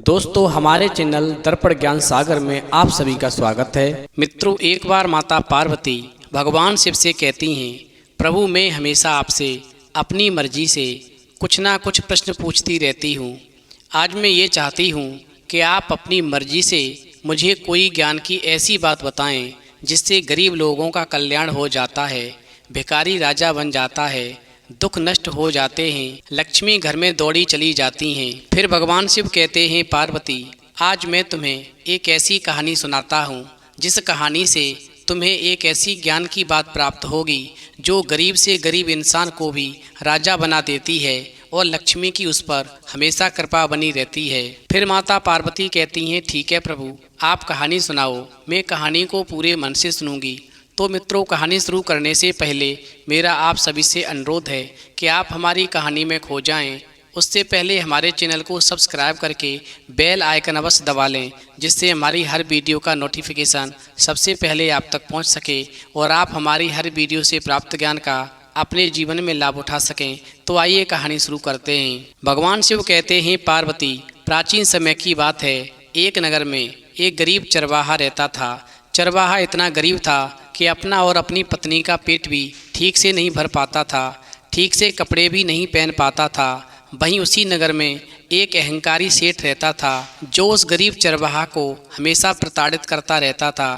दोस्तों, हमारे चैनल दर्पण ज्ञान सागर में आप सभी का स्वागत है। मित्रों, एक बार माता पार्वती भगवान शिव से कहती हैं, प्रभु मैं हमेशा आपसे अपनी मर्जी से कुछ ना कुछ प्रश्न पूछती रहती हूँ। आज मैं ये चाहती हूँ कि आप अपनी मर्जी से मुझे कोई ज्ञान की ऐसी बात बताएं जिससे गरीब लोगों का कल्याण हो जाता है, भिखारी राजा बन जाता है, दुख नष्ट हो जाते हैं, लक्ष्मी घर में दौड़ी चली जाती हैं। फिर भगवान शिव कहते हैं, पार्वती आज मैं तुम्हें एक ऐसी कहानी सुनाता हूँ जिस कहानी से तुम्हें एक ऐसी ज्ञान की बात प्राप्त होगी जो गरीब से गरीब इंसान को भी राजा बना देती है और लक्ष्मी की उस पर हमेशा कृपा बनी रहती है। फिर माता पार्वती कहती हैं, ठीक है प्रभु, आप कहानी सुनाओ, मैं कहानी को पूरे मन से सुनूंगी। तो मित्रों, कहानी शुरू करने से पहले मेरा आप सभी से अनुरोध है कि आप हमारी कहानी में खो जाएं। उससे पहले हमारे चैनल को सब्सक्राइब करके बेल आइकन अवश्य दबा लें, जिससे हमारी हर वीडियो का नोटिफिकेशन सबसे पहले आप तक पहुंच सके और आप हमारी हर वीडियो से प्राप्त ज्ञान का अपने जीवन में लाभ उठा सकें। तो आइए कहानी शुरू करते हैं। भगवान शिव कहते हैं, पार्वती प्राचीन समय की बात है, एक नगर में एक गरीब चरवाहा रहता था। चरवाहा इतना गरीब था कि अपना और अपनी पत्नी का पेट भी ठीक से नहीं भर पाता था, ठीक से कपड़े भी नहीं पहन पाता था। वहीं उसी नगर में एक अहंकारी सेठ रहता था जो उस गरीब चरवाहा को हमेशा प्रताड़ित करता रहता था।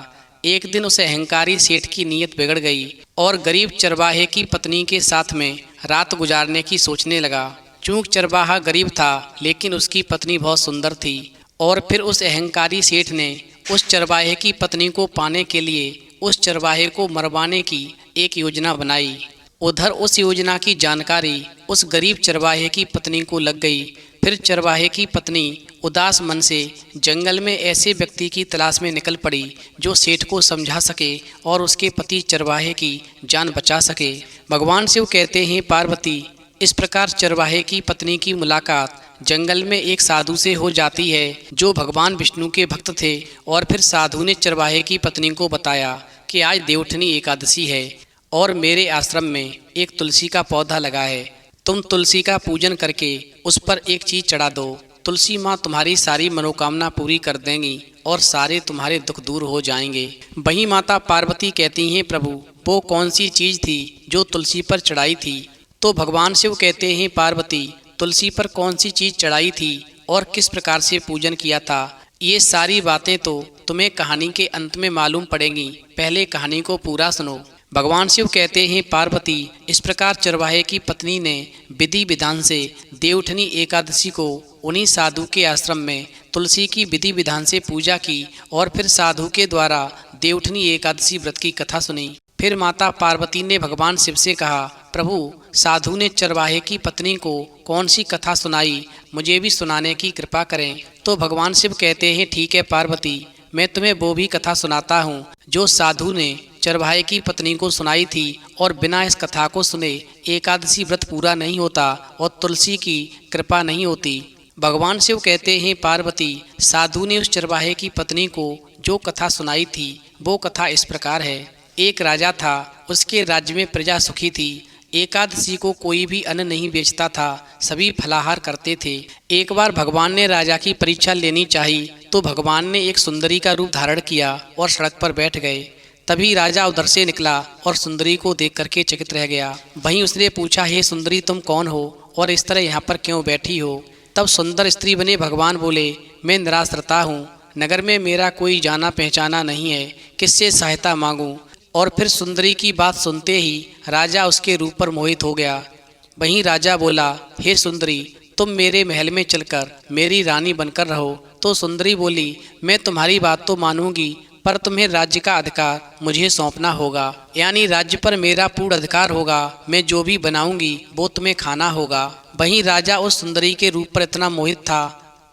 एक दिन उस अहंकारी सेठ की नीयत बिगड़ गई और गरीब चरवाहे की पत्नी के साथ में रात गुजारने की सोचने लगा। चूँकि चरवाहा गरीब था लेकिन उसकी पत्नी बहुत सुंदर थी और फिर उस अहंकारी सेठ ने उस चरवाहे की पत्नी को पाने के लिए उस चरवाहे को मरवाने की एक योजना बनाई। उधर उस योजना की जानकारी उस गरीब चरवाहे की पत्नी को लग गई। फिर चरवाहे की पत्नी उदास मन से जंगल में ऐसे व्यक्ति की तलाश में निकल पड़ी जो सेठ को समझा सके और उसके पति चरवाहे की जान बचा सके। भगवान शिव कहते हैं, पार्वती इस प्रकार चरवाहे की पत्नी की मुलाकात जंगल में एक साधु से हो जाती है जो भगवान विष्णु के भक्त थे। और फिर साधु ने चरवाहे की पत्नी को बताया कि आज देवउठनी एकादशी है और मेरे आश्रम में एक तुलसी का पौधा लगा है। तुम तुलसी का पूजन करके उस पर एक चीज़ चढ़ा दो। तुलसी माँ तुम्हारी सारी मनोकामना पूरी कर देंगी और सारे तुम्हारे दुख दूर हो जाएंगे। वहीं माता पार्वती कहती हैं, प्रभु वो कौन सी चीज़ थी जो तुलसी पर चढ़ाई थी? तो भगवान शिव कहते हैं, पार्वती तुलसी पर कौन सी चीज़ चढ़ाई थी और किस प्रकार से पूजन किया था, ये सारी बातें तो तुम्हें कहानी के अंत में मालूम पड़ेंगी। पहले कहानी को पूरा सुनो। भगवान शिव कहते हैं, पार्वती इस प्रकार चरवाहे की पत्नी ने विधि विधान से देवउठनी एकादशी को उन्हीं साधु के आश्रम में तुलसी की विधि विधान से पूजा की और फिर साधु के द्वारा देवउठनी एकादशी व्रत की कथा सुनी। फिर माता पार्वती ने भगवान शिव से कहा, प्रभु साधु ने चरवाहे की पत्नी को कौन सी कथा सुनाई, मुझे भी सुनाने की कृपा करें। तो भगवान शिव कहते हैं, ठीक है पार्वती, मैं तुम्हें वो भी कथा सुनाता हूँ जो साधु ने चरवाहे की पत्नी को सुनाई थी। और बिना इस कथा को सुने एकादशी व्रत पूरा नहीं होता और तुलसी की कृपा नहीं होती। भगवान शिव कहते हैं, पार्वती साधु ने उस चरवाहे की पत्नी को जो कथा सुनाई थी वो कथा इस प्रकार है। एक राजा था, उसके राज्य में प्रजा सुखी थी। एकादशी को कोई भी अन्न नहीं बेचता था, सभी फलाहार करते थे। एक बार भगवान ने राजा की परीक्षा लेनी चाहिए तो भगवान ने एक सुंदरी का रूप धारण किया और सड़क पर बैठ गए। तभी राजा उधर से निकला और सुंदरी को देख करके चकित रह गया। वहीं उसने पूछा, हे सुंदरी तुम कौन हो और इस तरह यहाँ पर क्यों बैठी हो? तब सुंदर स्त्री बने भगवान बोले, मैं निराश्रता हूँ, नगर में मेरा कोई जाना पहचाना नहीं है, किससे सहायता मांगूं? और फिर सुंदरी की बात सुनते ही राजा उसके रूप पर मोहित हो गया। वहीं राजा बोला, हे सुंदरी तुम मेरे महल में चलकर मेरी रानी बनकर रहो। तो सुंदरी बोली, मैं तुम्हारी बात तो मानूंगी पर तुम्हें राज्य का अधिकार मुझे सौंपना होगा, यानी राज्य पर मेरा पूर्ण अधिकार होगा। मैं जो भी बनाऊंगी वो तुम्हें खाना होगा। वहीं राजा उस सुंदरी के रूप पर इतना मोहित था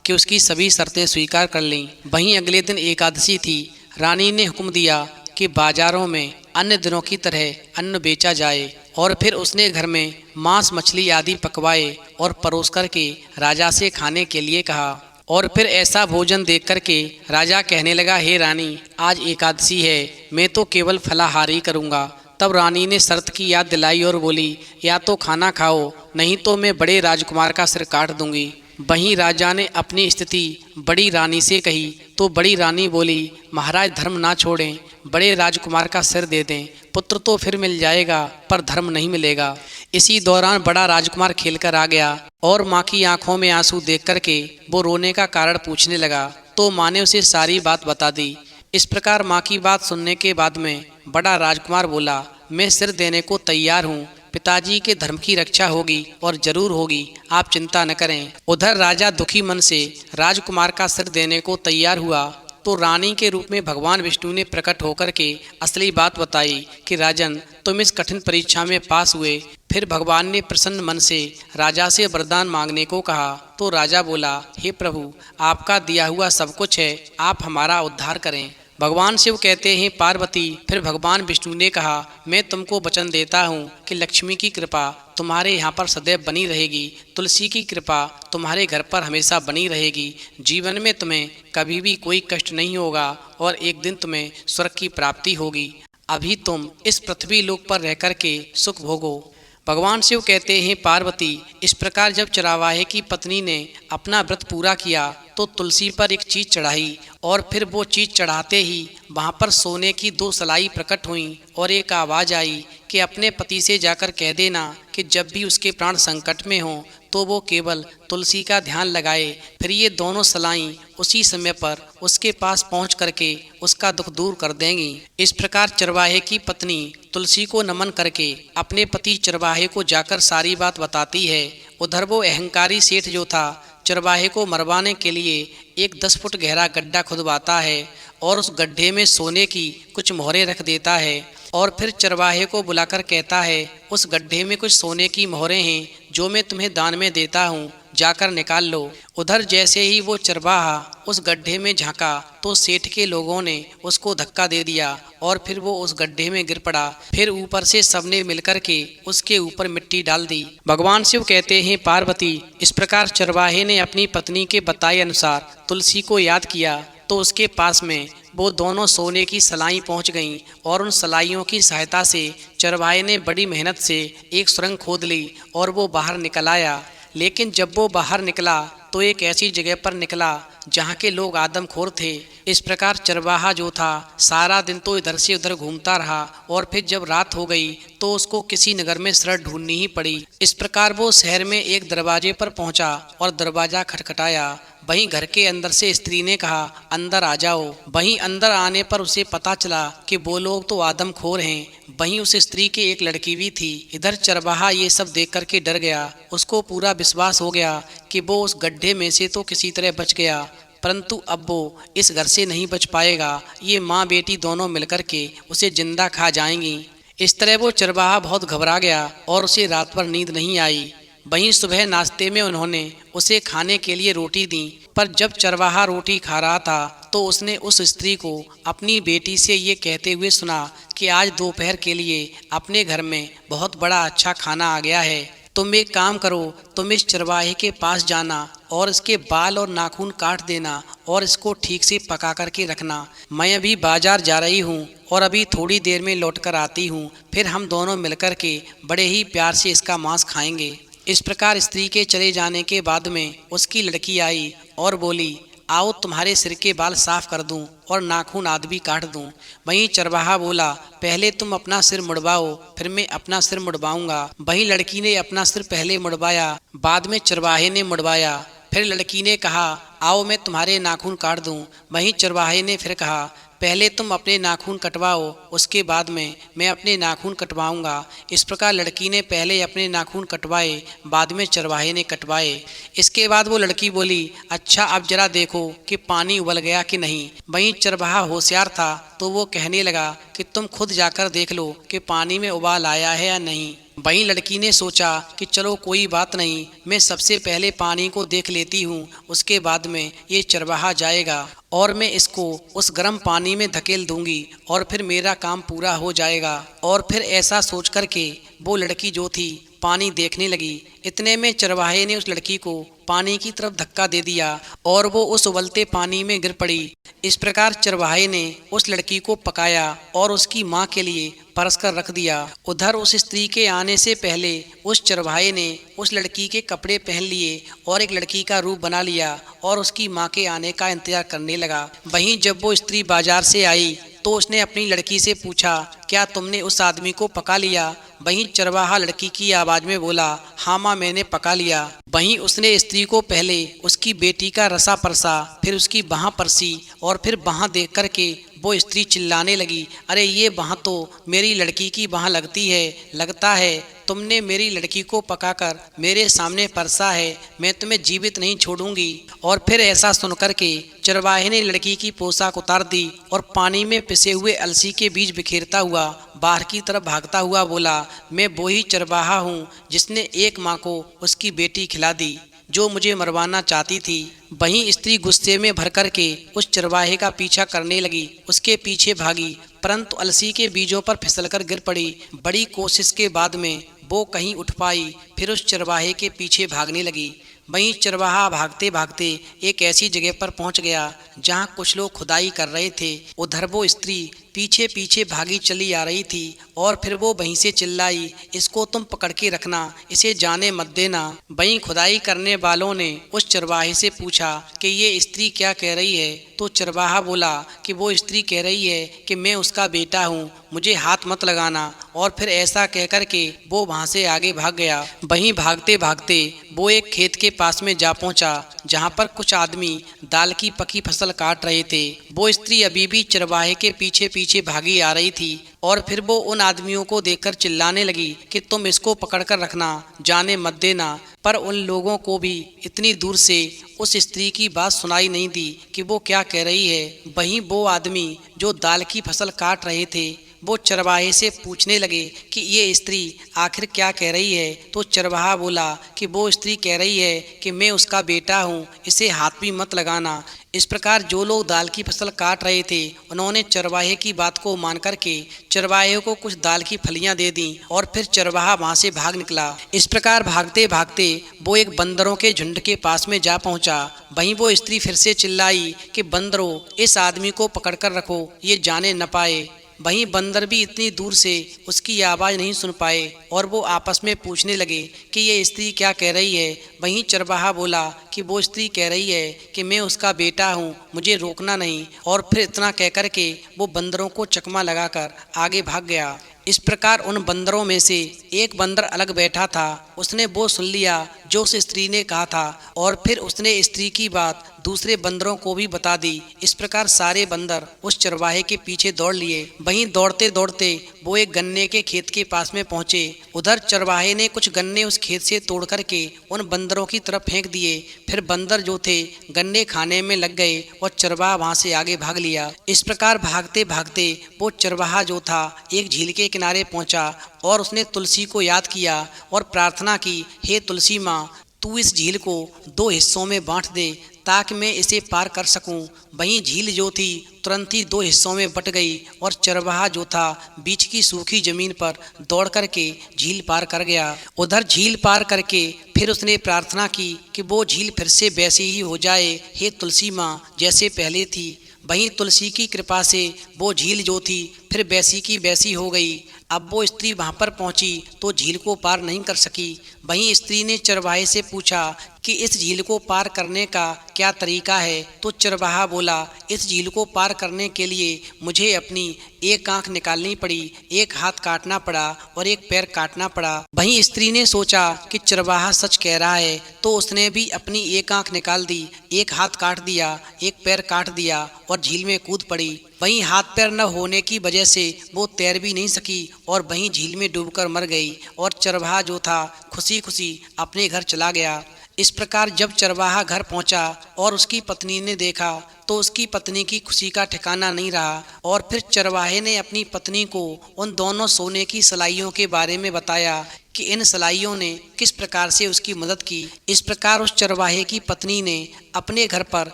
कि उसकी सभी शर्तें स्वीकार कर लीं। वहीं अगले दिन एकादशी थी। रानी ने हुक्म दिया कि बाजारों में अन्य दिनों की तरह अन्न बेचा जाए और फिर उसने घर में मांस मछली आदि पकवाए और परोस करके राजा से खाने के लिए कहा। और फिर ऐसा भोजन देख करके राजा कहने लगा, हे रानी आज एकादशी है, मैं तो केवल फलाहार ही करूँगा। तब रानी ने शर्त की याद दिलाई और बोली, या तो खाना खाओ नहीं तो मैं बड़े राजकुमार का सिर काट दूंगी। वहीं राजा ने अपनी स्थिति बड़ी रानी से कही तो बड़ी रानी बोली, महाराज धर्म ना छोड़ें, बड़े राजकुमार का सिर दे दें, पुत्र तो फिर मिल जाएगा पर धर्म नहीं मिलेगा। इसी दौरान बड़ा राजकुमार खेलकर आ गया और माँ की आंखों में आंसू देख करके वो रोने का कारण पूछने लगा तो माँ ने उसे सारी बात बता दी। इस प्रकार माँ की बात सुनने के बाद में बड़ा राजकुमार बोला, मैं सिर देने को तैयार हूँ, पिताजी के धर्म की रक्षा होगी और जरूर होगी, आप चिंता न करें। उधर राजा दुखी मन से राजकुमार का सिर देने को तैयार हुआ तो रानी के रूप में भगवान विष्णु ने प्रकट होकर के असली बात बताई कि राजन, तुम इस कठिन परीक्षा में पास हुए। फिर भगवान ने प्रसन्न मन से राजा से वरदान मांगने को कहा तो राजा बोला, हे प्रभु, आपका दिया हुआ सब कुछ है, आप हमारा उद्धार करें। भगवान शिव कहते हैं, पार्वती, फिर भगवान विष्णु ने कहा, मैं तुमको वचन देता हूँ कि लक्ष्मी की कृपा तुम्हारे यहाँ पर सदैव बनी रहेगी, तुलसी की कृपा तुम्हारे घर पर हमेशा बनी रहेगी, जीवन में तुम्हें कभी भी कोई कष्ट नहीं होगा और एक दिन तुम्हें स्वर्ग की प्राप्ति होगी। अभी तुम इस पृथ्वी लोक पर रह कर के सुख भोगो। भगवान शिव कहते हैं, पार्वती, इस प्रकार जब चरवाहे की पत्नी ने अपना व्रत पूरा किया तो तुलसी पर एक चीज चढ़ाई और फिर वो चीज चढ़ाते ही वहाँ पर सोने की 2 सलाई प्रकट हुई और एक आवाज़ आई कि अपने पति से जाकर कह देना कि जब भी उसके प्राण संकट में हों तो वो केवल तुलसी का ध्यान लगाए। फिर ये दोनों सलाएं उसी समय पर उसके पास पहुंच करके उसका दुख दूर कर देंगी। इस प्रकार चरवाहे की पत्नी तुलसी को नमन करके अपने पति चरवाहे को जाकर सारी बात बताती है। उधर वो अहंकारी सेठ जो था चरवाहे को मरवाने के लिए एक 10 फुट गहरा गड्ढा खुदवाता है और उस गड्ढे में सोने की कुछ मोहरें रख देता है और फिर चरवाहे को बुलाकर कहता है, उस गड्ढे में कुछ सोने की मोहरें हैं जो मैं तुम्हें दान में देता हूँ, जाकर निकाल लो। उधर जैसे ही वो चरवाहा उस गड्ढे में झांका तो सेठ के लोगों ने उसको धक्का दे दिया और फिर वो उस गड्ढे में गिर पड़ा। फिर ऊपर से सबने मिलकर के उसके ऊपर मिट्टी डाल दी। भगवान शिव कहते हैं, पार्वती, इस प्रकार चरवाहे ने अपनी पत्नी के बताए अनुसार तुलसी को याद किया तो उसके पास में वो दोनों सोने की सलाई पहुंच गईं और उन सलाइयों की सहायता से चरवाहे ने बड़ी मेहनत से एक सुरंग खोद ली और वो बाहर निकल आया। लेकिन जब वो बाहर निकला तो एक ऐसी जगह पर निकला जहाँ के लोग आदमखोर थे। इस प्रकार चरवाहा जो था सारा दिन तो इधर से उधर घूमता रहा और फिर जब रात हो गई तो उसको किसी नगर में शरण ढूंढनी ही पड़ी। इस प्रकार वो शहर में एक दरवाजे पर पहुंचा और दरवाजा खटखटाया। वहीं घर के अंदर से स्त्री ने कहा, अंदर आ जाओ। वहीं अंदर आने पर उसे पता चला कि वो लोग तो आदमखोर हैं। वहीं उस स्त्री की एक लड़की भी थी। इधर चरवाहा ये सब देख करके डर गया। उसको पूरा विश्वास हो गया कि वो उस गड्ढे में से तो किसी तरह बच गया, परंतु अब वो इस घर से नहीं बच पाएगा। ये माँ बेटी दोनों मिलकर के उसे जिंदा खा जाएंगी। इस तरह वो चरवाहा बहुत घबरा गया और उसे रात भर नींद नहीं आई। वहीं सुबह नाश्ते में उन्होंने उसे खाने के लिए रोटी दी, पर जब चरवाहा रोटी खा रहा था तो उसने उस स्त्री को अपनी बेटी से ये कहते हुए सुना कि आज दोपहर के लिए अपने घर में बहुत बड़ा अच्छा खाना आ गया है। तुम एक काम करो, तुम इस चरवाहे के पास जाना और इसके बाल और नाखून काट देना और इसको ठीक से पका करके रखना। मैं अभी बाजार जा रही हूँ और अभी थोड़ी देर में लौट कर आती हूँ, फिर हम दोनों मिलकर के बड़े ही प्यार से इसका मांस खाएंगे। इस प्रकार स्त्री के चले जाने के बाद में उसकी लड़की आई और बोली, आओ तुम्हारे सिर के बाल साफ कर दूं और नाखून आदि भी काट दूं। वहीं चरवाहा बोला, पहले तुम अपना सिर मुड़वाओ, फिर मैं अपना सिर मुड़वाऊंगा। वहीं लड़की ने अपना सिर पहले मुड़वाया, बाद में चरवाहे ने मुड़वाया। फिर लड़की ने कहा, आओ मैं तुम्हारे नाखून काट दूं। वहीं चरवाहे ने फिर कहा, पहले तुम अपने नाखून कटवाओ, उसके बाद में मैं अपने नाखून कटवाऊंगा। इस प्रकार लड़की ने पहले अपने नाखून कटवाए, बाद में चरवाहे ने कटवाए। इसके बाद वो लड़की बोली, अच्छा अब जरा देखो कि पानी उबल गया कि नहीं। वहीं चरवाहा होशियार था तो वो कहने लगा कि तुम खुद जाकर देख लो कि पानी में उबाल आया है या नहीं। वहीं लड़की ने सोचा कि चलो कोई बात नहीं, मैं सबसे पहले पानी को देख लेती हूँ, उसके बाद में ये चरवाहा जाएगा और मैं इसको उस गर्म पानी में धकेल दूंगी और फिर मेरा काम पूरा हो जाएगा। और फिर ऐसा सोच करके वो लड़की जो थी पानी देखने लगी। इतने में चरवाहे ने उस लड़की को पानी की तरफ धक्का दे दिया और वो उस उबलते पानी में गिर पड़ी। इस प्रकार चरवाहे ने उस लड़की को पकाया और उसकी माँ के लिए परस कर रख दिया। उधर उस स्त्री के आने से पहले उस चरवाहे ने उस लड़की के कपड़े पहन लिए और एक लड़की का रूप बना लिया और उसकी माँ के आने का इंतजार करने लगा। वहीं जब वो स्त्री बाजार से आई तो उसने अपनी लड़की से पूछा, क्या तुमने उस आदमी को पका लिया? वहीं चरवाहा लड़की की आवाज में बोला, हाँ माँ, मैंने पका लिया। वहीं उसने स्त्री को पहले उसकी बेटी का रसा परसा, फिर उसकी बाँह परसी और फिर बाँह देख करके वो स्त्री चिल्लाने लगी, अरे ये बाँह तो मेरी लड़की की बाँह लगती है, लगता है तुमने मेरी लड़की को पकाकर मेरे सामने परसा है, मैं तुम्हें जीवित नहीं छोड़ूंगी। और फिर ऐसा सुनकर के चरवाहे ने लड़की की पोशाक उतार दी और पानी में पिसे हुए अलसी के बीज बिखेरता हुआ बाहर की तरफ भागता हुआ बोला, मैं वही चरवाहा हूँ जिसने एक माँ को उसकी बेटी खिला दी, जो मुझे मरवाना चाहती थी। वहीं स्त्री गुस्से में भर कर के उस चरवाहे का पीछा करने लगी, उसके पीछे भागी, परंतु अलसी के बीजों पर फिसलकर गिर पड़ी। बड़ी कोशिश के बाद में वो कहीं उठ पाई, फिर उस चरवाहे के पीछे भागने लगी। वहीं चरवाहा भागते भागते एक ऐसी जगह पर पहुंच गया जहां कुछ लोग खुदाई कर रहे थे। उधर वो स्त्री पीछे पीछे भागी चली आ रही थी और फिर वो वहीं से चिल्लाई, इसको तुम पकड़ के रखना, इसे जाने मत देना। वहीं खुदाई करने वालों ने उस चरवाहे से पूछा कि ये स्त्री क्या कह रही है? तो चरवाहा बोला कि वो स्त्री कह रही है कि मैं उसका बेटा हूँ, मुझे हाथ मत लगाना। और फिर ऐसा कहकर के वो वहाँ से आगे भाग गया। वहीं भागते भागते वो एक खेत के पास में जा पहुँचा जहाँ पर कुछ आदमी दाल की पकी फसल काट रहे थे। वो स्त्री अभी भी चरवाहे के पीछे पीछे भागी आ रही थी और फिर वो उन आदमियों को देखकर चिल्लाने लगी कि तुम इसको पकड़कर रखना, जाने मत देना। पर उन लोगों को भी इतनी दूर से उस स्त्री की बात सुनाई नहीं दी कि वो क्या कह रही है। वहीं वो आदमी जो दाल की फसल काट रहे थे वो चरवाहे से पूछने लगे कि ये स्त्री आखिर क्या कह रही है। तो चरवाहा बोला कि वो स्त्री कह रही है कि मैं उसका बेटा हूँ, इसे हाथ भी मत लगाना। इस प्रकार जो लोग दाल की फसल काट रहे थे उन्होंने चरवाहे की बात को मान करके चरवाहे को कुछ दाल की फलियां दे दी और फिर चरवाहा वहां से भाग निकला। इस प्रकार भागते भागते वो एक बंदरों के झुंड के पास में जा पहुंचा। वहीं वो स्त्री फिर से चिल्लाई कि बंदरों, इस आदमी को पकड़कर रखो, ये जाने न पाए। वहीं बंदर भी इतनी दूर से उसकी आवाज़ नहीं सुन पाए और वो आपस में पूछने लगे कि ये स्त्री क्या कह रही है। वहीं चरवाहा बोला कि वो स्त्री कह रही है कि मैं उसका बेटा हूँ, मुझे रोकना नहीं। और फिर इतना कहकर के वो बंदरों को चकमा लगाकर आगे भाग गया। इस प्रकार उन बंदरों में से एक बंदर अलग बैठा था, उसने वो सुन लिया जो उस स्त्री ने कहा था और फिर उसने स्त्री की बात दूसरे बंदरों को भी बता दी। इस प्रकार सारे बंदर उस चरवाहे के पीछे दौड़ लिए। वहीं दौड़ते दौड़ते वो एक गन्ने के खेत के पास में पहुंचे। उधर चरवाहे ने कुछ गन्ने उस खेत से तोड़ करके उन बंदरों की तरफ फेंक दिए। फिर बंदर जो थे गन्ने खाने में लग गए और चरवाहा वहां से आगे भाग लिया। इस प्रकार भागते भागते वो चरवाहा जो था एक झील के किनारे पहुंचा और उसने तुलसी को याद किया और प्रार्थना की, हे तुलसी माँ, तू इस झील को 2 हिस्सों में बांट दे ताकि मैं इसे पार कर सकूं। वहीं झील जो थी तुरंत ही 2 हिस्सों में बट गई और चरवाहा जो था बीच की सूखी जमीन पर दौड़ करके झील पार कर गया। उधर झील पार करके फिर उसने प्रार्थना की कि वो झील फिर से वैसी ही हो जाए, हे तुलसी माँ, जैसे पहले थी। वहीं तुलसी की कृपा से वो झील जो थी फिर वैसी की वैसी हो गई। अब वो स्त्री वहां पर पहुंची तो झील को पार नहीं कर सकी। वहीं स्त्री ने चरवाहे से पूछा कि इस झील को पार करने का क्या तरीका है। तो चरवाहा बोला, इस झील को पार करने के लिए मुझे अपनी एक आंख निकालनी पड़ी, एक हाथ काटना पड़ा और एक पैर काटना पड़ा। वहीं स्त्री ने सोचा कि चरवाहा सच कह रहा है तो उसने भी अपनी एक आंख निकाल दी, एक हाथ काट दिया, एक पैर काट दिया और झील में कूद पड़ी। वहीं हाथ पैर न होने की वजह से वो तैर भी नहीं सकी और वहीं झील में डूबकर मर गई और चरवाहा जो था खुशी खुशी अपने घर चला गया। इस प्रकार जब चरवाहा घर पहुंचा और उसकी पत्नी ने देखा तो उसकी पत्नी की खुशी का ठिकाना नहीं रहा। और फिर चरवाहे ने अपनी पत्नी को उन दोनों सोने की सलाइयों के बारे में बताया कि इन सलाइयों ने किस प्रकार से उसकी मदद की। इस प्रकार उस चरवाहे की पत्नी ने अपने घर पर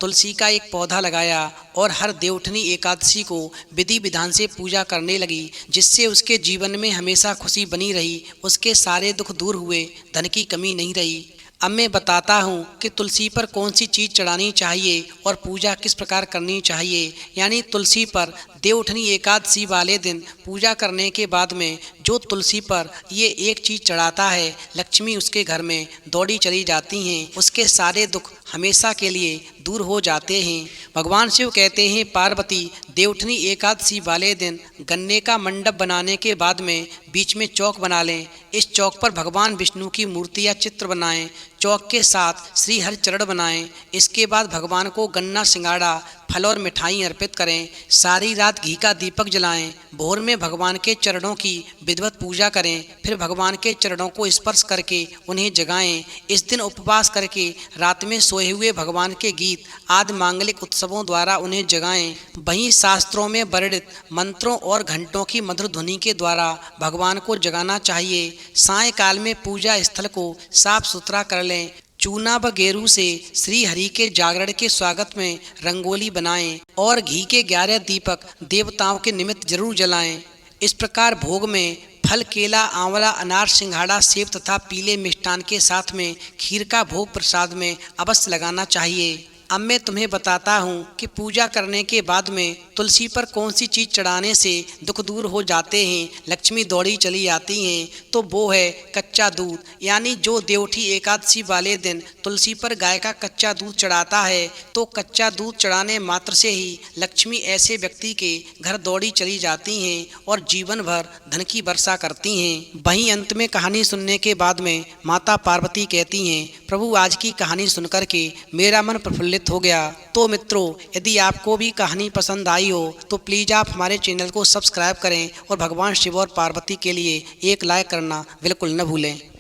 तुलसी का एक पौधा लगाया और हर देवउठनी एकादशी को विधि विधान से पूजा करने लगी, जिससे उसके जीवन में हमेशा खुशी बनी रही, उसके सारे दुख दूर हुए, धन की कमी नहीं रही। अब मैं बताता हूँ कि तुलसी पर कौन सी चीज़ चढ़ानी चाहिए और पूजा किस प्रकार करनी चाहिए। यानी तुलसी पर देवउठनी एकादशी वाले दिन पूजा करने के बाद में जो तुलसी पर ये एक चीज़ चढ़ाता है, लक्ष्मी उसके घर में दौड़ी चली जाती हैं, उसके सारे दुख हमेशा के लिए दूर हो जाते हैं। भगवान शिव कहते हैं, पार्वती देवउठनी एकादशी वाले दिन गन्ने का मंडप बनाने के बाद में बीच में चौक बना लें। इस चौक पर भगवान विष्णु की मूर्ति या चित्र बनाएं। चौक के साथ श्री हरि चरण बनाएं। इसके बाद भगवान को गन्ना सिंगाड़ा, फल और मिठाई अर्पित करें। सारी रात घी का दीपक जलाएं। भोर में भगवान के चरणों की विधिवत पूजा करें। फिर भगवान के चरणों को स्पर्श करके उन्हें जगाएं। इस दिन उपवास करके रात में सोए हुए भगवान के गीत आदि मांगलिक उत्सवों द्वारा उन्हें जगाएं। वहीं शास्त्रों में वर्णित मंत्रों और घंटों की मधुर ध्वनि के द्वारा भगवान को जगाना चाहिए। सायंकाल में पूजा स्थल को साफ सुथरा कर लें। चूना व गेरू से श्री हरि के जागरण के स्वागत में रंगोली बनाएं और घी के 11 दीपक देवताओं के निमित्त जरूर जलाएं। इस प्रकार भोग में फल, केला, आंवला, अनार, सिंघाड़ा, सेब तथा पीले मिष्ठान के साथ में खीर का भोग प्रसाद में अवश्य लगाना चाहिए। अब मैं तुम्हें बताता हूँ कि पूजा करने के बाद में तुलसी पर कौन सी चीज़ चढ़ाने से दुख दूर हो जाते हैं, लक्ष्मी दौड़ी चली आती हैं। तो वो है कच्चा दूध। यानी जो देवउठी एकादशी वाले दिन तुलसी पर गाय का कच्चा दूध चढ़ाता है, तो कच्चा दूध चढ़ाने मात्र से ही लक्ष्मी ऐसे व्यक्ति के घर दौड़ी चली जाती हैं और जीवन भर धन की वर्षा करती हैं। वहीं अंत में कहानी सुनने के बाद में माता पार्वती कहती हैं, प्रभु आज की कहानी सुनकर के मेरा मन प्रफुल्लित हो गया। तो मित्रों, यदि आपको भी कहानी पसंद आई हो तो प्लीज़ आप हमारे चैनल को सब्सक्राइब करें और भगवान शिव और पार्वती के लिए एक लाइक करना बिल्कुल न भूलें।